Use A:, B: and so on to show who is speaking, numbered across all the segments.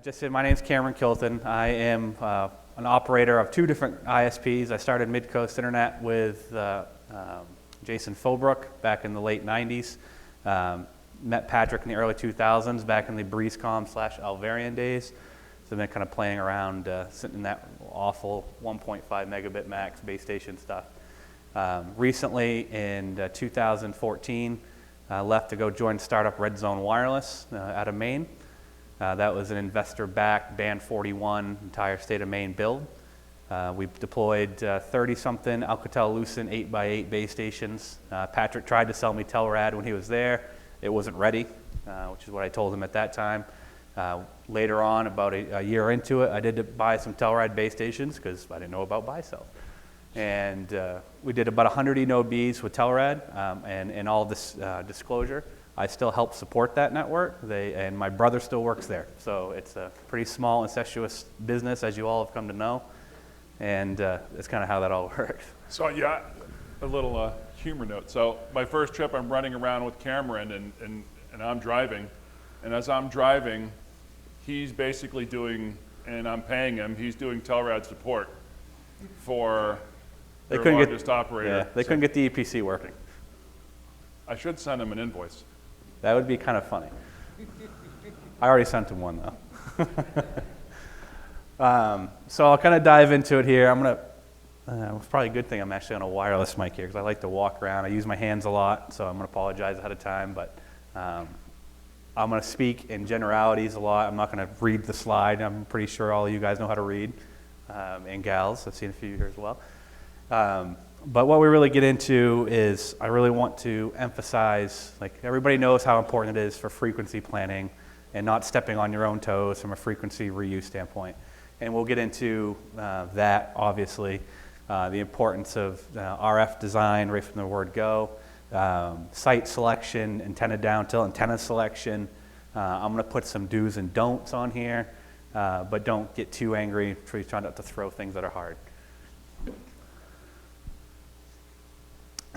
A: Just said, my name's Cameron Kilton. I am an operator of two different ISPs. I started Mid-Coast Internet with Jason Philbrook back in the late 90s. Met Patrick in the early 2000s back in the BreezeCom/Alvarian days. So I've been kind of playing around, sitting in that awful 1.5 megabit max base station stuff. Recently in 2014, left to go join startup Red Zone Wireless out of Maine. That was an investor-backed Band 41 entire state of Maine build. We deployed 30-something Alcatel-Lucent 8x8 base stations. Patrick tried to sell me Telrad when he was there. It wasn't ready, which is what I told him at that time. Later on, about a year into it, I did buy some Telrad base stations because I didn't know about Baicells. And we did about 100 eNodeBs with Telrad, and in all this disclosure, I still help support that network, and my brother still works there. So it's a pretty small, incestuous business, as you all have come to know, and that's kind of how that all works.
B: So yeah, a little humor note. So my first trip, I'm running around with Cameron, and I'm driving, and as I'm driving, he's basically doing, and I'm paying him, he's doing Telrad support for their largest operator.
A: Yeah, they couldn't get the EPC working.
B: I should send him an invoice.
A: That would be kind of funny. I already sent him one, though. So I'll kind of dive into it here. It's probably a good thing I'm actually on a wireless mic here because I like to walk around. I use my hands a lot, so I'm going to apologize ahead of time. But I'm going to speak in generalities a lot. I'm not going to read the slide. I'm pretty sure all of you guys know how to read, and gals. I've seen a few here as well. But what we really get into is I really want to emphasize, like everybody knows how important it is for frequency planning and not stepping on your own toes from a frequency reuse standpoint. And we'll get into that, obviously, the importance of RF design right from the word go, site selection, antenna down tilt, antenna selection. I'm going to put some do's and don'ts on here, but don't get too angry for trying not to throw things that are hard.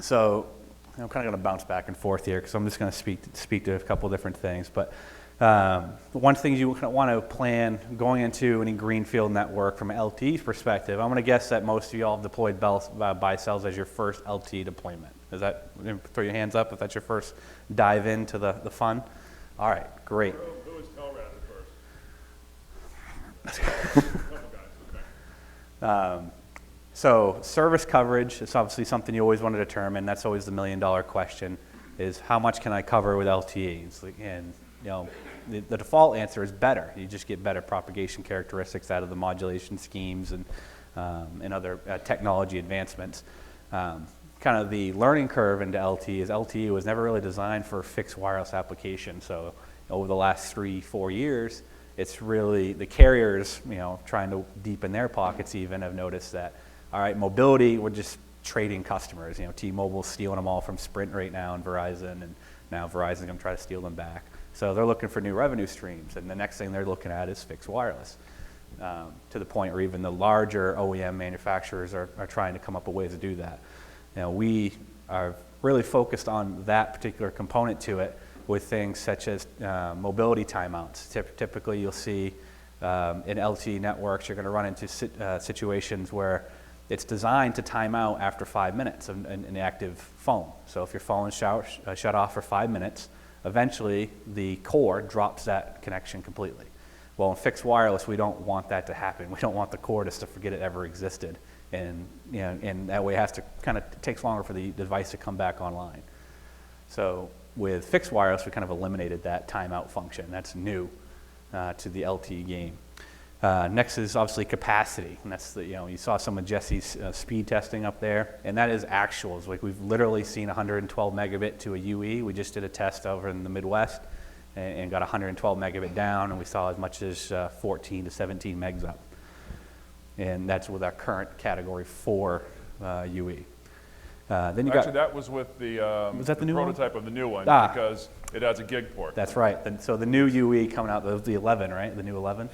A: So I'm kind of going to bounce back and forth here because I'm just going to speak to a couple different things. But one thing you want to plan going into any greenfield network from an LTE perspective, I'm going to guess that most of you all have deployed Baicells as your first LTE deployment. Is that, throw your hands up if that's your first dive into the fun? All right, great.
B: Who was Telrad at first? Okay.
A: So service coverage is obviously something you always want to determine. That's always the million-dollar question: is how much can I cover with LTE? And you know, the default answer is better. You just get better propagation characteristics out of the modulation schemes and other technology advancements. Kind of the learning curve into LTE is LTE was never really designed for a fixed wireless application. So over the last 3-4 years, it's really the carriers, you know, trying to deepen their pockets even have noticed that. All right, mobility, we're just trading customers. You know, T-Mobile's stealing them all from Sprint right now and Verizon, and now Verizon's going to try to steal them back. So they're looking for new revenue streams, and the next thing they're looking at is fixed wireless, to the point where even the larger OEM manufacturers are trying to come up with ways to do that. You know, we are really focused on that particular component to it with things such as mobility timeouts. Typically, you'll see in LTE networks, you're going to run into situations where it's designed to time out after 5 minutes of an active phone. So if your phone is shut off for 5 minutes, eventually the core drops that connection completely. Well, in fixed wireless, we don't want that to happen. We don't want the core just to forget it ever existed. And, you know, and that way it has to it takes longer for the device to come back online. So with fixed wireless, we kind of eliminated that timeout function. That's new to the LTE game. Next is obviously capacity, and that's you saw some of Jesse's speed testing up there, and that is actuals. Like we've literally seen 112 megabit to a UE. We just did a test over in the Midwest and got 112 megabit down, and we saw as much as 14 to 17 megs up, and that's with our current category 4 UE. Then you
B: Actually, that was with the
A: new
B: prototype of the new one because it has a gig port.
A: That's right. So the new UE coming out, the 11, right? The new 11.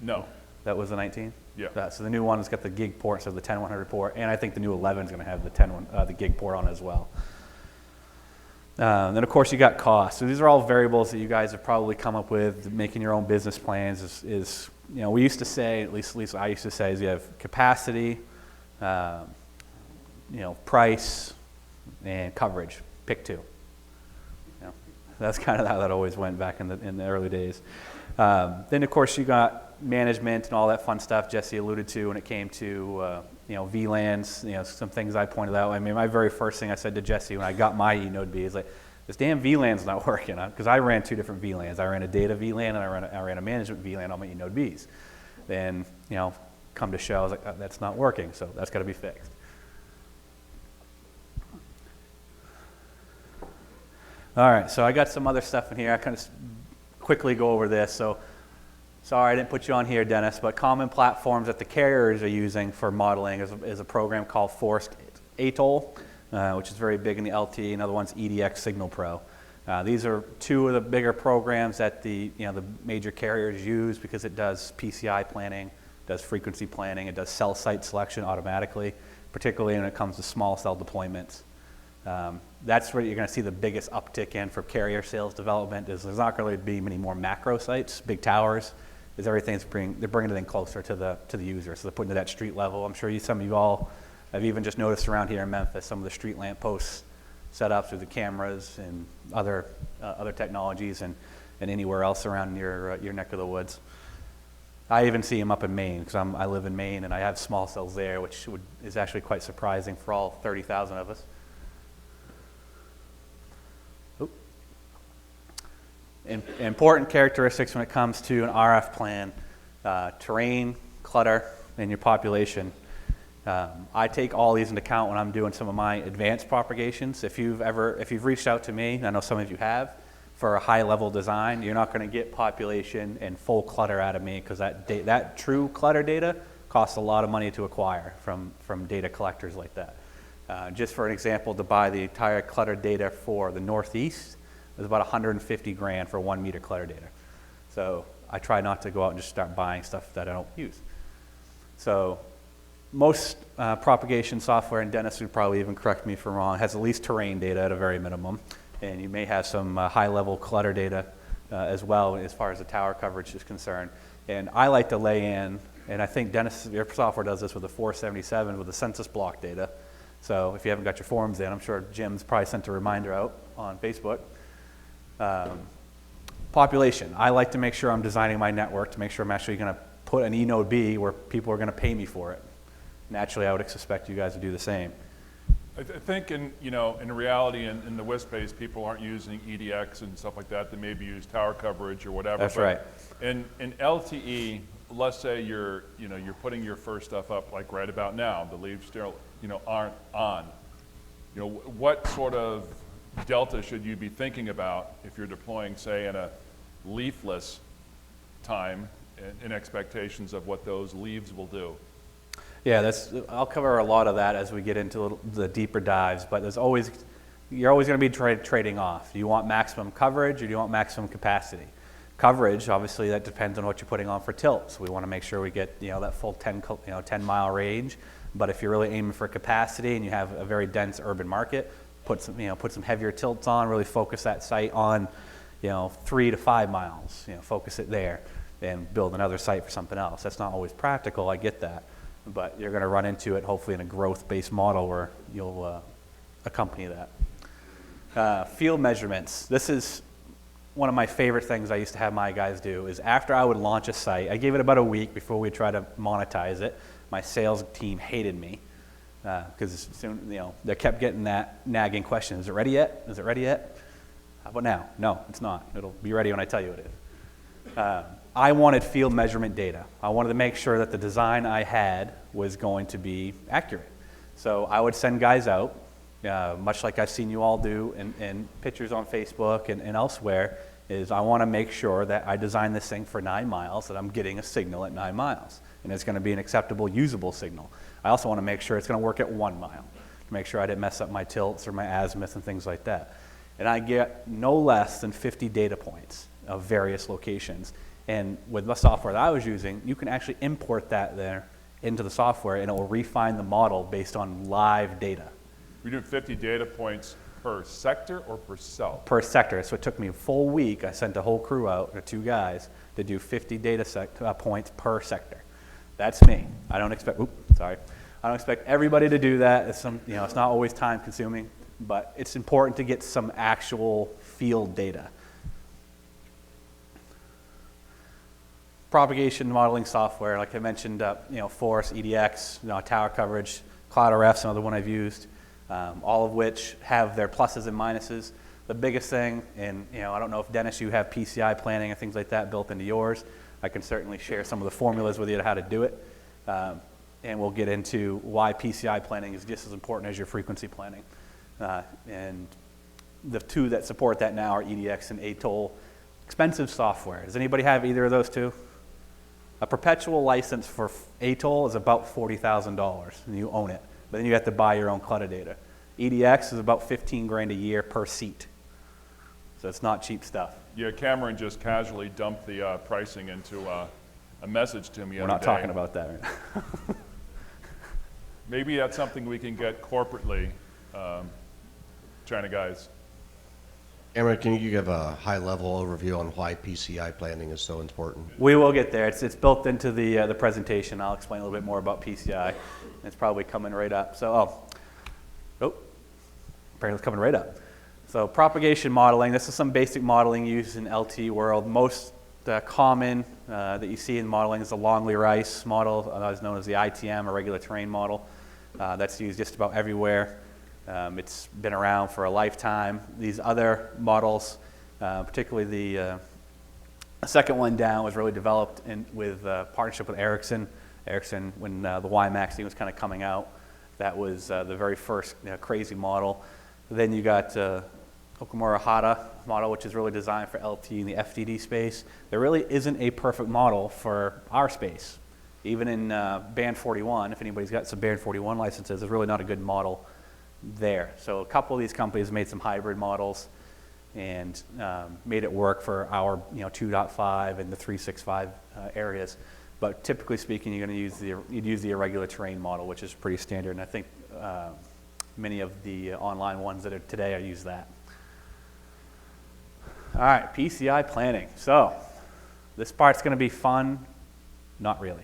B: No.
A: That was the 19?
B: Yeah.
A: So the new one has got the gig port, so the 10100 port, and I think the new 11 is going to have the gig port on as well. Then of course you got cost. So these are all variables that you guys have probably come up with making your own business plans. You know, we used to say, at least I used to say, is you have capacity, you know, price, and coverage. Pick two. You know, that's kind of how that always went back in the early days. Then of course you got management and all that fun stuff Jesse alluded to when it came to you know, VLANs, you know, some things I pointed out. I mean, my very first thing I said to Jesse when I got my eNode B is like, this damn VLAN's not working, because I ran two different VLANs. I ran a data VLAN and I ran a management VLAN on my eNode Bs. Then, you know, come to show, I was like, oh, that's not working, so that's got to be fixed. All right, so I got some other stuff in here. I kind of quickly go over this. So, sorry I didn't put you on here, Dennis, but common platforms that the carriers are using for modeling is a program called Forest Atoll, which is very big in the LTE. Another one's EDX Signal Pro. These are two of the bigger programs that the major carriers use because it does PCI planning, does frequency planning, it does cell site selection automatically, particularly when it comes to small cell deployments. That's where you're going to see the biggest uptick in for carrier sales development. There's not going to be many more macro sites, big towers. Is everything's they're bringing it in closer to the user, so they're putting it at street level. I'm sure some of you all have even just noticed around here in Memphis some of the street lamp posts set up through the cameras and other technologies, and anywhere else around your neck of the woods. I even see them up in Maine because I live in Maine and I have small cells there, which is actually quite surprising for all 30,000 of us. Important characteristics when it comes to an RF plan: terrain, clutter, and your population. I take all these into account when I'm doing some of my advanced propagations. If you've reached out to me, I know some of you have, for a high-level design, you're not going to get population and full clutter out of me because that true clutter data costs a lot of money to acquire from data collectors like that. Just for an example, to buy the entire clutter data for the Northeast is about 150 grand for 1 meter clutter data. So I try not to go out and just start buying stuff that I don't use. So most propagation software, and Dennis would probably even correct me if I'm wrong, has at least terrain data at a very minimum. And you may have some high-level clutter data as well as far as the tower coverage is concerned. And I like to lay in, and I think Dennis, your software does this with the 477 with the census block data. So if you haven't got your forms in, I'm sure Jim's probably sent a reminder out on Facebook. Population. I like to make sure I'm designing my network to make sure I'm actually going to put an eNode B where people are going to pay me for it. Naturally, I would expect you guys to do the same.
B: I think in reality, in the WISP-based, people aren't using EDX and stuff like that. They maybe use tower coverage or whatever.
A: That's right.
B: In LTE, let's say you're putting your first stuff up like right about now. The leaves still aren't on. What sort of delta should you be thinking about if you're deploying, say, in a leafless time, in expectations of what those leaves will do?
A: Yeah, I'll cover a lot of that as we get into the deeper dives, but you're always going to be trading off. Do you want maximum coverage or do you want maximum capacity? Coverage, obviously, that depends on what you're putting on for tilts. We want to make sure we get that full 10-mile range. But if you're really aiming for capacity and you have a very dense urban market, put some heavier tilts on. Really focus that site on 3 to 5 miles. Focus it there, and build another site for something else. That's not always practical. I get that. But you're going to run into it hopefully in a growth-based model where you'll accompany that. Field measurements. This is one of my favorite things I used to have my guys do is after I would launch a site, I gave it about a week before we try to monetize it. My sales team hated me because they kept getting that nagging question, is it ready yet? Is it ready yet? How about now? No, it's not. It'll be ready when I tell you it is. I wanted field measurement data. I wanted to make sure that the design I had was going to be accurate. So I would send guys out, much like I've seen you all do in pictures on Facebook and elsewhere, is I want to make sure that I design this thing for 9 miles, that I'm getting a signal at 9 miles, and it's going to be an acceptable, usable signal. I also want to make sure it's going to work at 1 mile, to make sure I didn't mess up my tilts or my azimuth and things like that. And I get no less than 50 data points of various locations. And with the software that I was using, you can actually import that there into the software, and it will refine the model based on live data.
B: We're doing 50 data points per sector or per cell?
A: per sector. So it took me a full week. I sent a whole crew out, or 2 guys, to do 50 data points per sector. That's me. I don't expect, I don't expect everybody to do that. It's it's not always time consuming, but it's important to get some actual field data. Propagation modeling software, like I mentioned, Force, EDX, tower coverage, Clutter, another one I've used, all of which have their pluses and minuses. The biggest thing, and I don't know if Dennis, you have PCI planning and things like that built into yours. I can certainly share some of the formulas with you to how to do it, and we'll get into why PCI planning is just as important as your frequency planning. And the 2 that support that now are EDX and ATOL. Expensive software. Does anybody have either of those 2? A perpetual license for ATOL is about $40,000, and you own it. But then you have to buy your own Clutter data. EDX is about $15,000 a year per seat. So it's not cheap stuff.
B: Yeah, Cameron just casually dumped the pricing into a message to me.
A: We're not talking about that right now.
B: Maybe that's something we can get corporately, China guys.
C: Cameron, can you give a high-level overview on why PCI planning is so important?
A: We will get there. It's built into the presentation. I'll explain a little bit more about PCI. It's probably coming right up. So, apparently it's coming right up. So propagation modeling, this is some basic modeling used in LTE world. Most common that you see in modeling is the Longley-Rice model, otherwise known as the ITM, or regular terrain model. That's used just about everywhere. It's been around for a lifetime. These other models, particularly the second one down, was really developed with partnership with Ericsson. Ericsson, when the WiMAX thing was kind of coming out, that was the very first crazy model. Then you got Okamura Hata model, which is really designed for LTE in the FDD space. There really isn't a perfect model for our space. Even in band 41, if anybody's got some band 41 licenses, there's really not a good model there. So a couple of these companies made some hybrid models and made it work for our 2.5 and the 3.65 areas. But typically speaking, you're going to use the irregular terrain model, which is pretty standard. And I think many of the online ones that are today use that. All right, PCI planning. So this part's going to be fun, not really.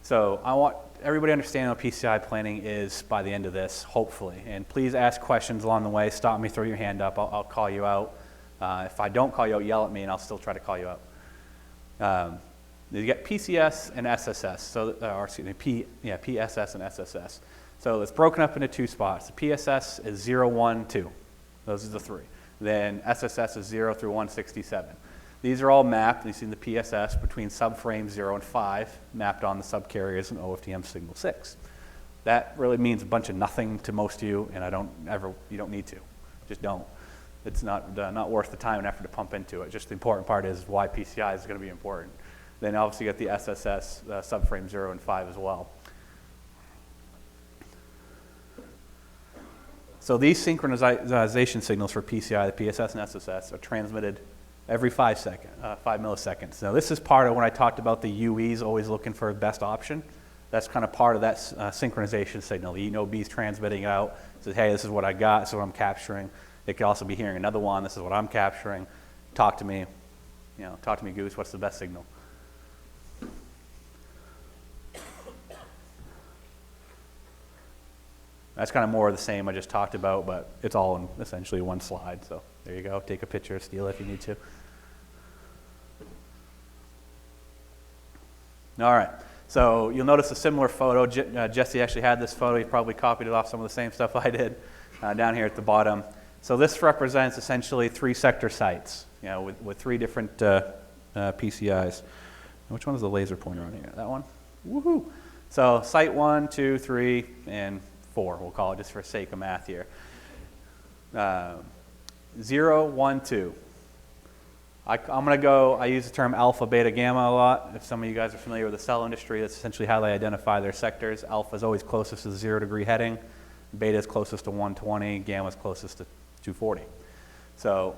A: So I want everybody to understand what PCI planning is by the end of this, hopefully. And please ask questions along the way. Stop me, throw your hand up. I'll call you out. If I don't call you out, yell at me, and I'll still try to call you out. You get PCS and SSS, PSS and SSS. So it's broken up into 2 spots. The PSS is 0, 1, 2. Those are the 3. Then SSS is 0 through 167. These are all mapped, you see in the PSS, between subframes 0 and 5, mapped on the subcarriers and OFDM signal 6. That really means a bunch of nothing to most of you, and you don't need to. Just don't. It's not worth the time and effort to pump into it. Just the important part is why PCI is going to be important. Then obviously you got the SSS subframe 0 and 5 as well. So these synchronization signals for PCI, the PSS and SSS, are transmitted every 5 milliseconds. Now this is part of when I talked about the UEs always looking for the best option. That's kind of part of that synchronization signal. The ENOB is transmitting it out, says, hey, this is what I got, this is what I'm capturing. It could also be hearing another one, this is what I'm capturing. Talk to me, Goose, what's the best signal? That's kind of more of the same I just talked about, but it's all in essentially one slide. So there you go. Take a picture, steal it if you need to. All right. So you'll notice a similar photo. Jesse actually had this photo. He probably copied it off some of the same stuff I did down here at the bottom. So this represents essentially 3 sector sites, with 3 different PCIs. Which one is the laser pointer on here? That one? Woohoo! So site 1, 2, 3, and 4, we'll call it just for sake of math here. 0, 1, 2. I use the term alpha, beta, gamma a lot. If some of you guys are familiar with the cell industry, that's essentially how they identify their sectors. Alpha is always closest to the 0-degree heading. Beta is closest to 120. Gamma is closest to 240. So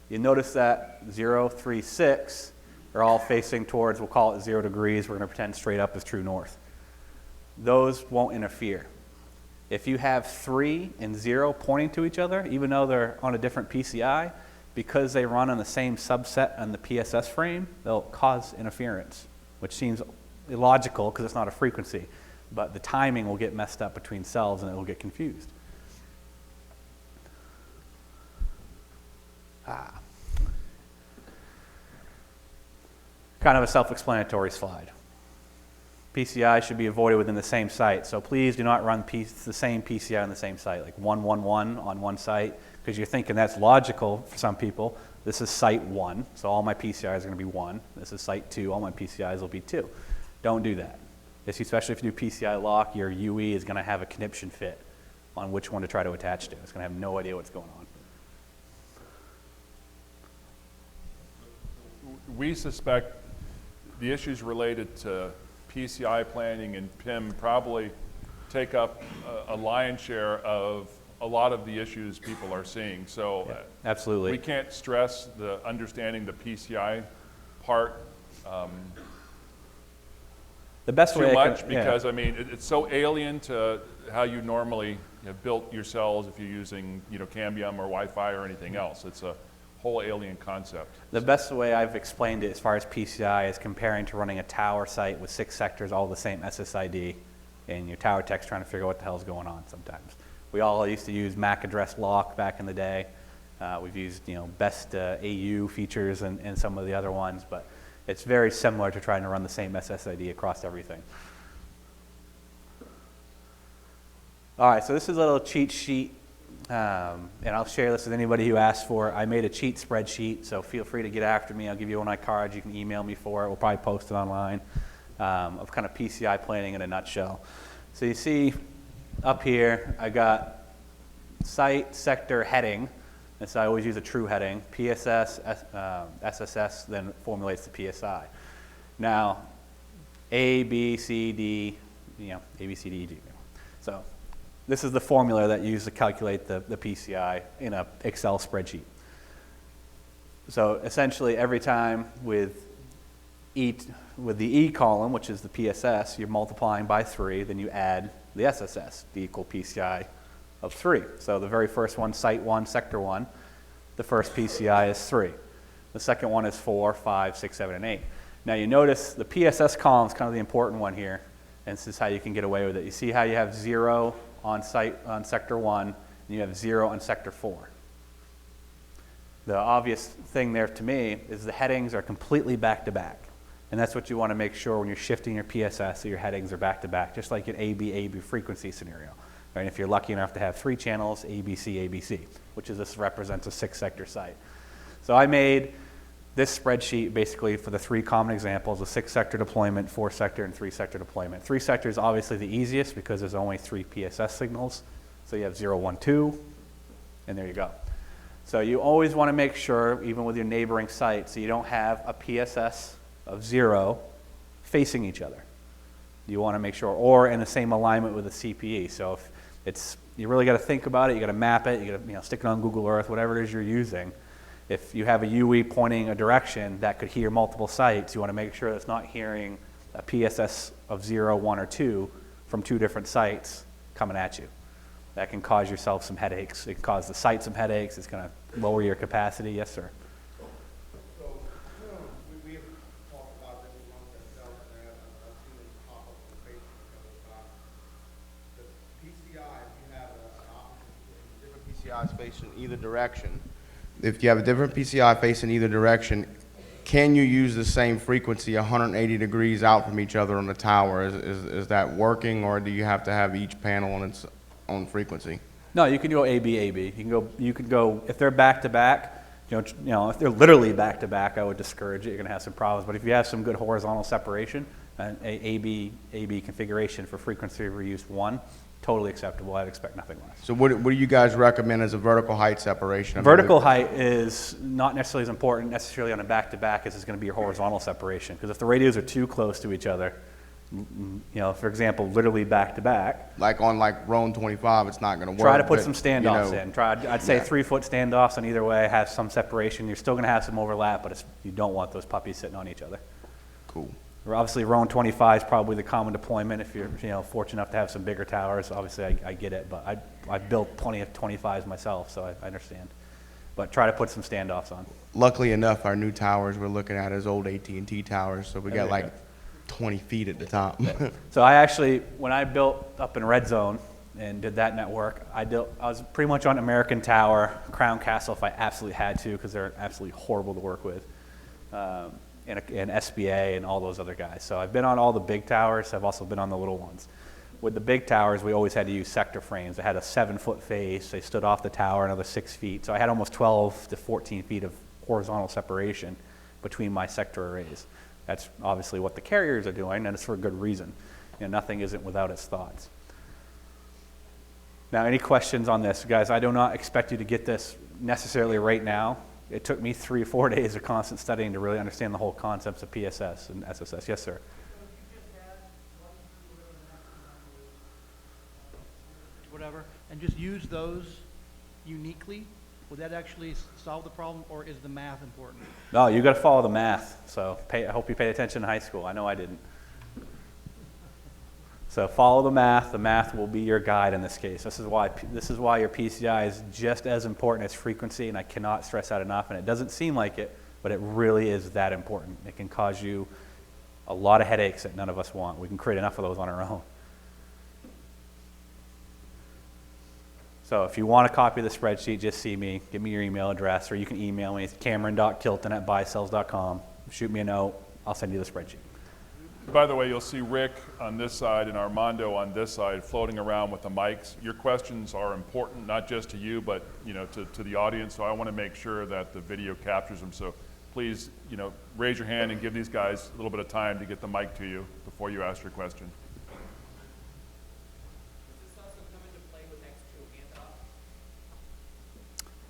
A: you notice that 0, 3, 6 are all facing towards, we'll call it 0 degrees. We're going to pretend straight up is true north. Those won't interfere. If you have 3 and 0 pointing to each other, even though they're on a different PCI, because they run on the same subset on the PSS frame, they'll cause interference, which seems illogical because it's not a frequency, but the timing will get messed up between cells and it will get confused. Kind of a self-explanatory slide. PCI should be avoided within the same site, so please do not run the same PCI on the same site, like 111 on one site, because you're thinking that's logical for some people. This is site 1, so all my PCIs are going to be 1. This is site 2, all my PCIs will be 2. Don't do that. Especially if you do PCI lock, your UE is going to have a conniption fit on which one to try to attach to. It's going to have no idea what's going on.
B: We suspect the issues related to PCI planning and PIM probably take up a lion's share of a lot of the issues people are seeing. So
A: Yeah, absolutely.
B: we can't stress the understanding the PCI part
A: The best way
B: too
A: I
B: much
A: can,
B: because I mean it's so alien to how you normally built your cells if you're using Cambium or Wi-Fi or anything else. It's a whole alien concept.
A: The best way I've explained it as far as PCI is comparing to running a tower site with 6 sectors, all the same SSID, and your tower tech's trying to figure out what the hell's going on sometimes. We all used to use MAC address lock back in the day. We've used best AU features and some of the other ones, but it's very similar to trying to run the same SSID across everything. All right, so this is a little cheat sheet, and I'll share this with anybody who asks for it. I made a cheat spreadsheet, so feel free to get after me. I'll give you one of my cards. You can email me for it. We'll probably post it online, of kind of PCI planning in a nutshell. So you see up here, I got site, sector, heading. And so I always use a true heading. PSS, SSS then formulates the PSI. Now, A, B, C, D, A, B, C, D, E, G. So this is the formula that you use to calculate the PCI in an Excel spreadsheet. So essentially, every time with the E column, which is the PSS, you're multiplying by 3, then you add the SSS, the equal PCI of 3. So the very first one, site 1, sector 1, the first PCI is 3. The second one is 4, 5, 6, 7, and 8. Now you notice the PSS column is kind of the important one here, and this is how you can get away with it. You see how you have 0 on sector 1, and you have 0 on sector 4. The obvious thing there to me is the headings are completely back-to-back. And that's what you want to make sure when you're shifting your PSS, so your headings are back-to-back, just like an AB frequency scenario. Right? If you're lucky enough to have 3 channels, ABC, ABC, which is this represents a 6-sector site. So I made this spreadsheet basically for the 3 common examples, a 6-sector deployment, 4-sector, and 3-sector deployment. 3-sector is obviously the easiest because there's only 3 PSS signals. So you have 0, 1, 2, and there you go. So you always want to make sure, even with your neighboring sites, so you don't have a PSS of 0 facing each other. You want to make sure, or in the same alignment with the CPE. So if you really got to think about it, you got to map it, you got to stick it on Google Earth, whatever it is you're using. If you have a UE pointing a direction that could hear multiple sites, you want to make sure it's not hearing a PSS of 0, 1, or 2 from 2 different sites coming at you. That can cause yourself some headaches. It can cause the site some headaches. It's going to lower your capacity. Yes, sir.
D: So, we have talked about this amongst ourselves, and I've seen it pop up on Facebook a couple of times. The PCI, if you have an option, different PCIs facing either direction. If you have a different PCI facing either direction, can you use the same frequency 180 degrees out from each other on the tower? Is that working, or do you have to have each panel on its own frequency?
A: No, you can go AB, AB. You can go if they're back to back. If they're literally back to back, I would discourage it. You're going to have some problems. But if you have some good horizontal separation, an AB configuration for frequency reuse 1, totally acceptable. I'd expect nothing less.
D: So what do you guys recommend as a vertical height separation?
A: Vertical height is not necessarily as important necessarily on a back-to-back as it's going to be your horizontal separation. Because if the radios are too close to each other, for example, literally back-to-back.
D: Like on Roan 25, it's not going to work.
A: Try to put some standoffs in. I'd say 3-foot standoffs on either way, have some separation. You're still going to have some overlap, but you don't want those puppies sitting on each other.
D: Cool.
A: Obviously, Rowan 25 is probably the common deployment if you're fortunate enough to have some bigger towers. Obviously, I get it, but I've built plenty of 25s myself, so I understand. But try to put some standoffs on.
E: Luckily enough, our new towers we're looking at is old AT&T towers, so we got like 20 feet at the top.
A: So I actually, when I built up in Red Zone and did that network, I was pretty much on American Tower, Crown Castle if I absolutely had to, because they're absolutely horrible to work with, and SBA and all those other guys. So I've been on all the big towers. I've also been on the little ones. With the big towers, we always had to use sector frames. They had a 7-foot face. They stood off the tower another 6 feet. So I had almost 12 to 14 feet of horizontal separation between my sector arrays. That's obviously what the carriers are doing, and it's for a good reason. Nothing isn't without its thoughts. Now, any questions on this? Guys, I do not expect you to get this necessarily right now. It took me 3 or 4 days of constant studying to really understand the whole concepts of PSS and SSS. Yes, sir.
F: Whatever, and just use those uniquely, would that actually solve the problem, or is the math important?
A: No, you got to follow the math. So I hope you paid attention in high school. I know I didn't. So follow the math. The math will be your guide in this case. This is why your PCI is just as important as frequency, and I cannot stress that enough. And it doesn't seem like it, but it really is that important. It can cause you a lot of headaches that none of us want. We can create enough of those on our own. So if you want a copy of the spreadsheet, just see me. Give me your email address, or you can email me. It's cameron.kilton@baicells.com. Shoot me a note. I'll send you the spreadsheet.
B: By the way, you'll see Rick on this side and Armando on this side floating around with the mics. Your questions are important, not just to you, but to the audience. So I want to make sure that the video captures them. So please, raise your hand and give these guys a little bit of time to get the mic to you before you ask your question.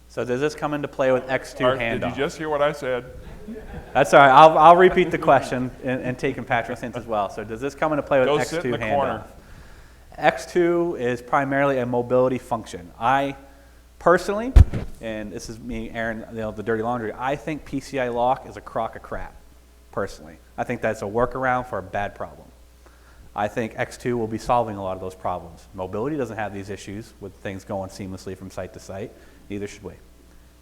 A: So does this come into play with X2
B: Art,
A: handoff?
B: did you just hear what I said?
A: That's all right. I'll repeat the question and take in Patrick's hints as well. So does this come into play with
B: Go
A: X2
B: sit in the
A: handoff?
B: corner.
A: X2 is primarily a mobility function. I personally, and this is me, Aaron, the dirty laundry, I think PCI lock is a crock of crap, personally. I think that's a workaround for a bad problem. I think X2 will be solving a lot of those problems. Mobility doesn't have these issues with things going seamlessly from site to site. Neither should we.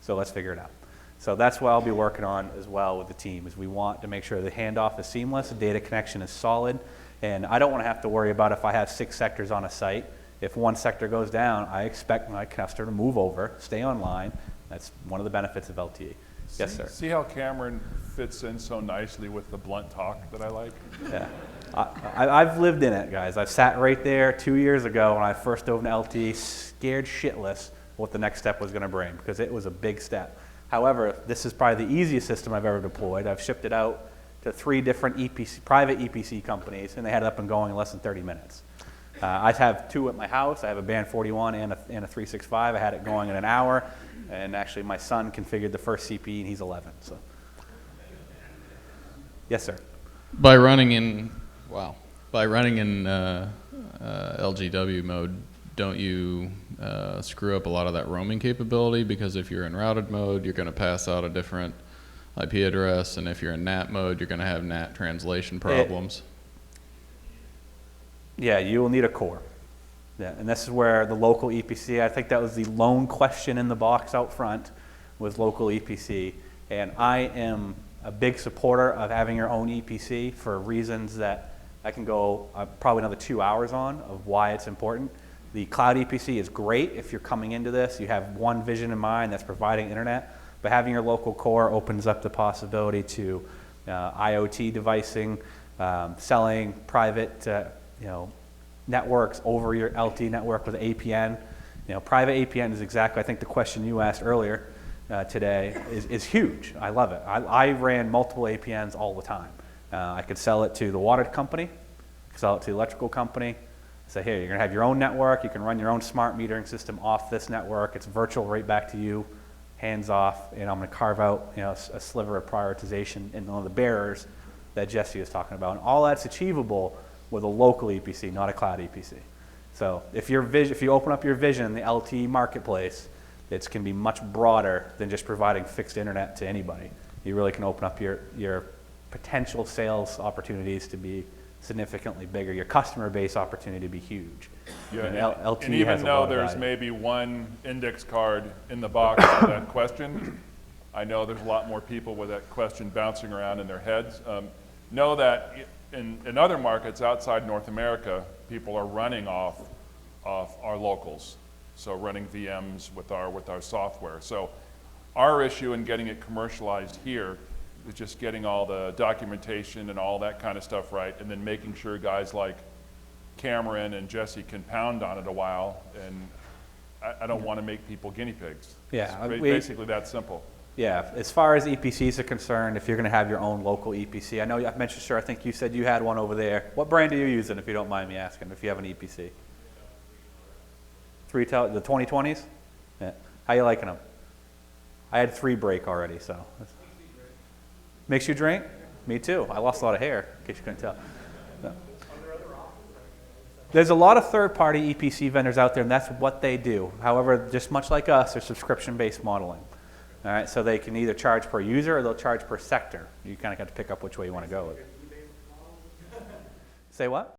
A: So let's figure it out. So that's what I'll be working on as well with the team, is we want to make sure the handoff is seamless, the data connection is solid, and I don't want to have to worry about if I have 6 sectors on a site. If one sector goes down, I expect my customer to move over, stay online. That's one of the benefits of LTE. Yes, sir.
B: See how Cameron fits in so nicely with the blunt talk that I like?
A: Yeah. I've lived in it, guys. I've sat right there 2 years ago when I first dove into LTE, scared shitless what the next step was going to bring, because it was a big step. However, this is probably the easiest system I've ever deployed. I've shipped it out to 3 different private EPC companies, and they had it up and going in less than 30 minutes. I have 2 at my house. I have a Band 41 and a 365. I had it going in an hour, and actually my son configured the first CPE, and he's 11. So, yes, sir.
G: By running in LGW mode, don't you screw up a lot of that roaming capability? Because if you're in routed mode, you're going to pass out a different IP address, and if you're in NAT mode, you're going to have NAT translation problems.
A: Yeah, you will need a core. Yeah, and this is where the local EPC, I think that was the lone question in the box out front, was local EPC. And I am a big supporter of having your own EPC for reasons that I can go probably another 2 hours on of why it's important. The cloud EPC is great if you're coming into this. You have one vision in mind, that's providing internet. But having your local core opens up the possibility to IoT devicing, selling private networks over your LTE network with APN. Private APN is exactly, I think, the question you asked earlier today is huge. I love it. I ran multiple APNs all the time. I could sell it to the water company, sell it to the electrical company. Say, here, you're going to have your own network. You can run your own smart metering system off this network. It's virtual right back to you, hands off. And I'm going to carve out a sliver of prioritization in one of the bearers that Jesse was talking about. And all that's achievable with a local EPC, not a cloud EPC. So if you open up your vision in the LTE marketplace, it can be much broader than just providing fixed internet to anybody. You really can open up your potential sales opportunities to be significantly bigger, your customer base opportunity to be huge.
B: Yeah,
A: And
B: and,
A: LTE
B: and even
A: has a
B: though
A: lot of
B: there's
A: value.
B: maybe one index card in the box of that question, I know there's a lot more people with that question bouncing around in their heads. Know that in other markets outside North America, people are running off our locals, so running VMs with our software. So our issue in getting it commercialized here is just getting all the documentation and all that kind of stuff right, and then making sure guys like Cameron and Jesse can pound on it a while, and I don't want to make people guinea pigs.
A: Yeah,
B: It's basically that simple.
A: Yeah, as far as EPCs are concerned, if you're going to have your own local EPC, I know I've mentioned, sure, I think you said you had one over there. What brand are you using, if you don't mind me asking, if you have an EPC? The 2020s? Yeah. How you liking them? I had 3 break already, so. Makes you drink? Me too. I lost a lot of hair, in case you couldn't tell. No. There's a lot of third-party EPC vendors out there, and that's what they do. However, just much like us, they're subscription-based modeling. All right, so they can either charge per user or they'll charge per sector. You kind of got to pick up which way you want to go with it. Say what?